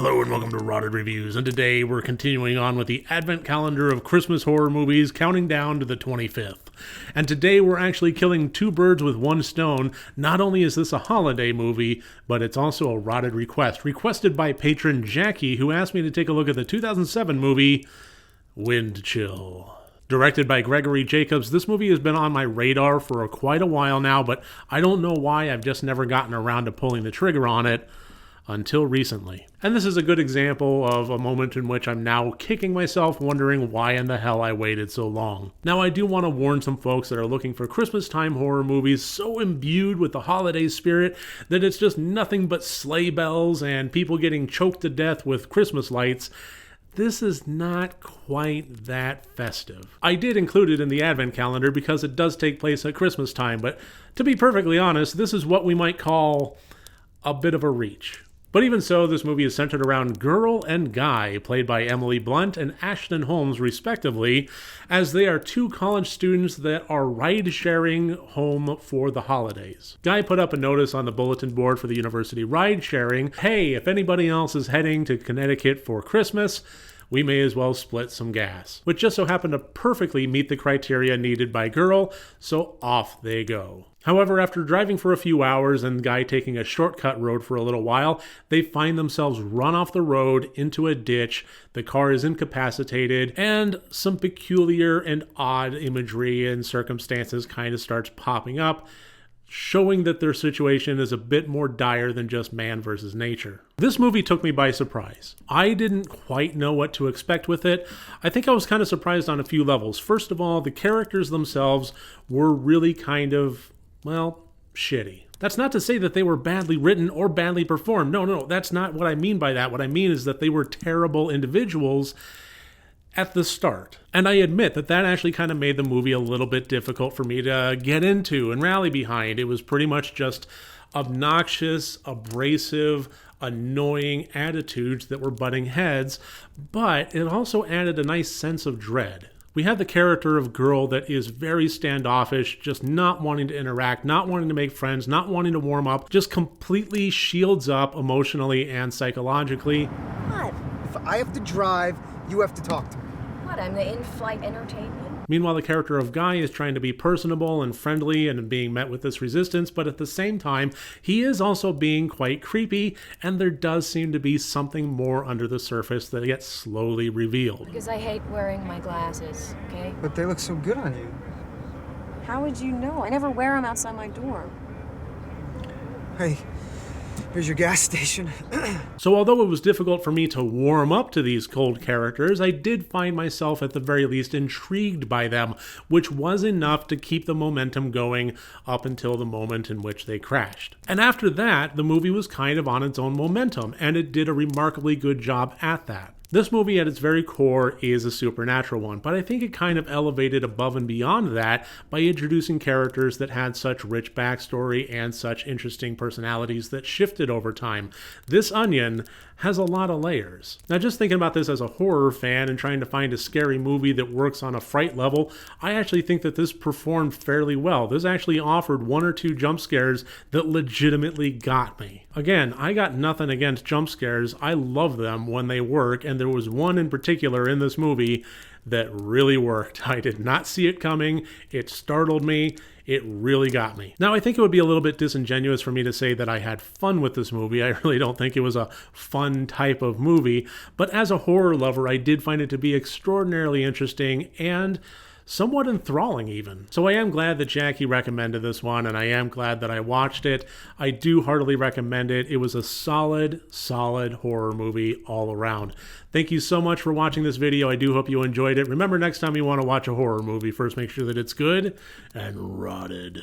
Hello and welcome to Rotted Reviews, and today we're continuing on with the advent calendar of Christmas horror movies, counting down to the 25th. And today we're actually killing two birds with one stone. Not only is this a holiday movie, but it's also a rotted request, requested by patron Jaki, who asked me to take a look at the 2007 movie, Wind Chill. Directed by Gregory Jacobs, this movie has been on my radar for quite a while now, but I don't know why I've just never gotten around to pulling the trigger on it until recently. And this is a good example of a moment in which I'm now kicking myself wondering why in the hell I waited so long. Now I do want to warn some folks that are looking for Christmas time horror movies so imbued with the holiday spirit that it's just nothing but sleigh bells and people getting choked to death with Christmas lights. This is not quite that festive. I did include it in the advent calendar because it does take place at Christmas time, but to be perfectly honest, this is what we might call a bit of a reach. But even so, this movie is centered around Girl and Guy, played by Emily Blunt and Ashton Holmes respectively, as they are two college students that are ride-sharing home for the holidays. Guy put up a notice on the bulletin board for the university ride-sharing, hey, if anybody else is heading to Connecticut for Christmas, we may as well split some gas, which just so happened to perfectly meet the criteria needed by Girl, so off they go. However, after driving for a few hours and Guy taking a shortcut road for a little while, they find themselves run off the road into a ditch, the car is incapacitated, and some peculiar and odd imagery and circumstances kind of starts popping up, showing that their situation is a bit more dire than just man versus nature. This movie took me by surprise. I didn't quite know what to expect with it. I think I was kind of surprised on a few levels. First of all, the characters themselves were really kind of, well, shitty. That's not to say that they were badly written or badly performed. No, that's not what I mean by that. What I mean is that they were terrible individuals at the start. And I admit that actually kind of made the movie a little bit difficult for me to get into and rally behind. It was pretty much just obnoxious, abrasive, annoying attitudes that were butting heads, but it also added a nice sense of dread. We have the character of Girl that is very standoffish, just not wanting to interact, not wanting to make friends, not wanting to warm up, just completely shields up emotionally and psychologically. What? If I have to drive, you have to talk to me. What, I'm the in-flight entertainment? Meanwhile, the character of Guy is trying to be personable and friendly and being met with this resistance, but at the same time, he is also being quite creepy, and there does seem to be something more under the surface that gets slowly revealed. Because I hate wearing my glasses, okay? But they look so good on you. How would you know? I never wear them outside my dorm. Hey, here's your gas station. So although it was difficult for me to warm up to these cold characters, I did find myself at the very least intrigued by them, which was enough to keep the momentum going up until the moment in which they crashed. And after that, the movie was kind of on its own momentum, and it did a remarkably good job at that. This movie at its very core is a supernatural one, but I think it kind of elevated above and beyond that by introducing characters that had such rich backstory and such interesting personalities that shifted over time. This onion has a lot of layers. Now, just thinking about this as a horror fan and trying to find a scary movie that works on a fright level, I actually think that this performed fairly well. This actually offered one or two jump scares that legitimately got me. Again, I got nothing against jump scares. I love them when they work, and there was one in particular in this movie that really worked. I did not see it coming. It startled me. It really got me. Now, I think it would be a little bit disingenuous for me to say that I had fun with this movie. I really don't think it was a fun type of movie, but as a horror lover, I did find it to be extraordinarily interesting and somewhat enthralling even. So I am glad that Jaki recommended this one, and I am glad that I watched it. I do heartily recommend it. It was a solid horror movie all around. Thank you so much for watching this video. I do hope you enjoyed it. Remember, next time you want to watch a horror movie, first make sure that it's good and rotted.